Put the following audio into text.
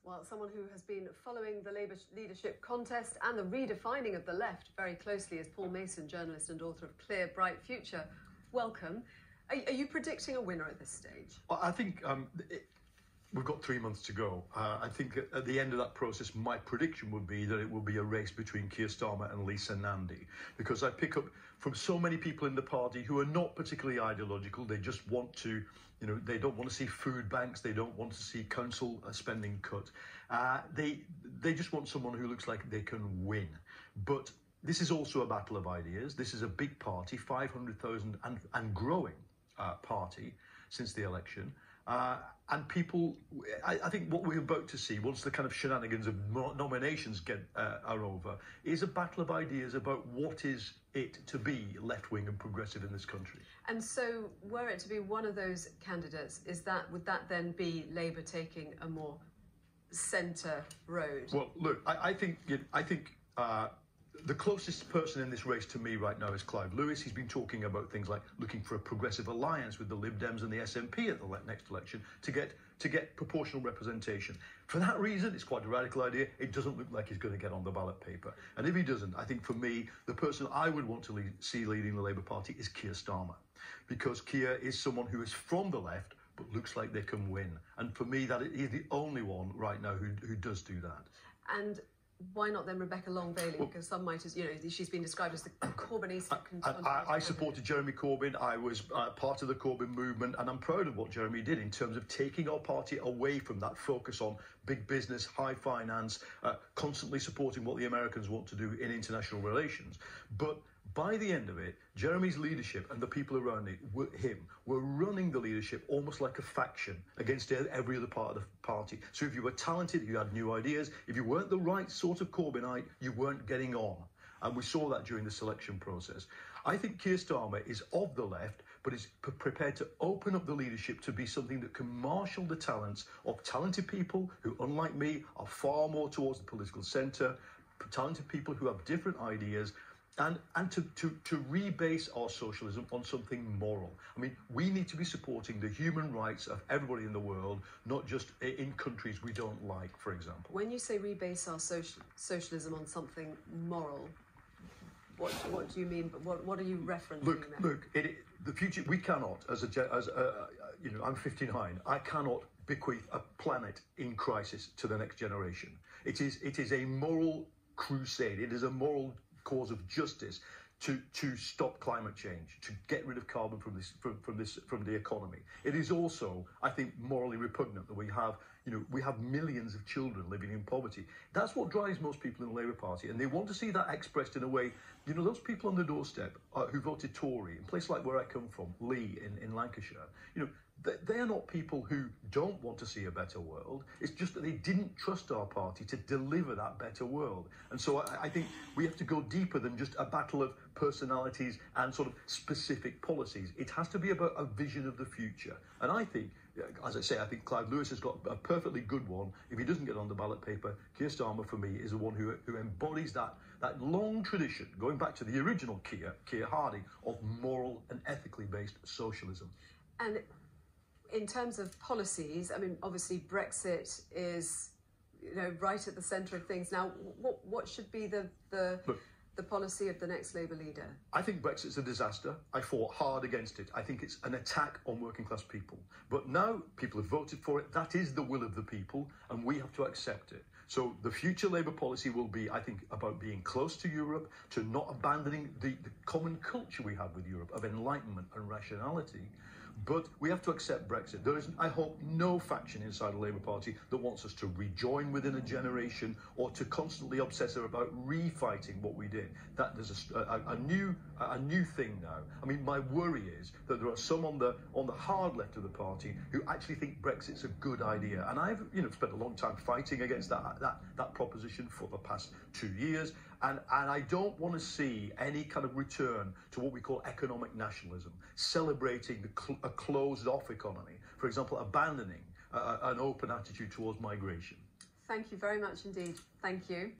Well, someone who has been following the Labour leadership contest and the redefining of the left very closely is Paul Mason, journalist and author of Clear, Bright Future. Welcome. Are you predicting a winner at this stage? Well, I think we've got 3 months to go. I think at the end of that process, my prediction would be that it will be a race between Keir Starmer and Lisa Nandy, because I pick up from so many people in the party who are not particularly ideological. They just want to, they don't want to see food banks. They don't want to see council spending cut. They just want someone who looks like they can win. But this is also a battle of ideas. This is a big party, 500,000 and growing party since the election. And people, I think what we're about to see, once the kind of shenanigans of nominations are over, is a battle of ideas about what is it to be left-wing and progressive in this country. And so, were it to be one of those candidates, would that then be Labour taking a more centre road? Well, look, I think the closest person in this race to me right now is Clive Lewis. He's been talking about things like looking for a progressive alliance with the Lib Dems and the SNP at the next election to get proportional representation. For that reason, it's quite a radical idea. It doesn't look like he's going to get on the ballot paper. And if he doesn't, I think for me, the person I would want to see leading the Labour Party is Keir Starmer, because Keir is someone who is from the left but looks like they can win. And for me, that is the only one right now who does do that. And why not then Rebecca Long-Bailey? Because some might, she's been described as the Corbynist. I supported Jeremy Corbyn. I was part of the Corbyn movement, and I'm proud of what Jeremy did in terms of taking our party away from that focus on big business, high finance, constantly supporting what the Americans want to do in international relations. But by the end of it, Jeremy's leadership and the people around him were running the leadership almost like a faction against every other part of the party. So if you were talented, you had new ideas. If you weren't the right sort of Corbynite, you weren't getting on. And we saw that during the selection process. I think Keir Starmer is of the left, but is prepared to open up the leadership to be something that can marshal the talents of talented people who, unlike me, are far more towards the political centre, talented people who have different ideas, and to rebase our socialism on something moral. I mean, we need to be supporting the human rights of everybody in the world, not just in countries we don't like, for example. When you say rebase our socialism on something moral, what do you mean? What are you referencing there? Look, the future, we cannot, I'm 59, I cannot bequeath a planet in crisis to the next generation. It is a moral crusade. It is a moral cause of justice to stop climate change, to get rid of carbon from the economy. It is also, I think, morally repugnant that we have millions of children living in poverty. That's what drives most people in the Labour Party, and they want to see that expressed in a way. Those people on the doorstep who voted Tory, in places like where I come from, Lee in Lancashire, they are not people who don't want to see a better world. It's just that they didn't trust our party to deliver that better world. And so I think we have to go deeper than just a battle of personalities and sort of specific policies. It has to be about a vision of the future. And I think, as I say, I think Clive Lewis has got a perfectly good one. If he doesn't get on the ballot paper, Keir Starmer, for me, is the one who embodies that long tradition, going back to the original Keir Harding, of moral and ethically based socialism. And in terms of policies, I mean, obviously Brexit is, right at the centre of things. Now, what should be the policy of the next Labour leader? I think Brexit's a disaster. I fought hard against it. I think it's an attack on working class people. But now people have voted for it. That is the will of the people, and we have to accept it. So the future Labour policy will be, I think, about being close to Europe, to not abandoning the common culture we have with Europe of enlightenment and rationality. But we have to accept Brexit. There is, I hope, no faction inside the Labour Party that wants us to rejoin within a generation or to constantly obsess about refighting what we did. That there's a new thing now. I mean, my worry is that there are some on the hard left of the party who actually think Brexit's a good idea. And I've spent a long time fighting against that proposition for the past 2 years. And I don't want to see any kind of return to what we call economic nationalism, celebrating a closed-off economy, for example, abandoning an open attitude towards migration. Thank you very much indeed. Thank you.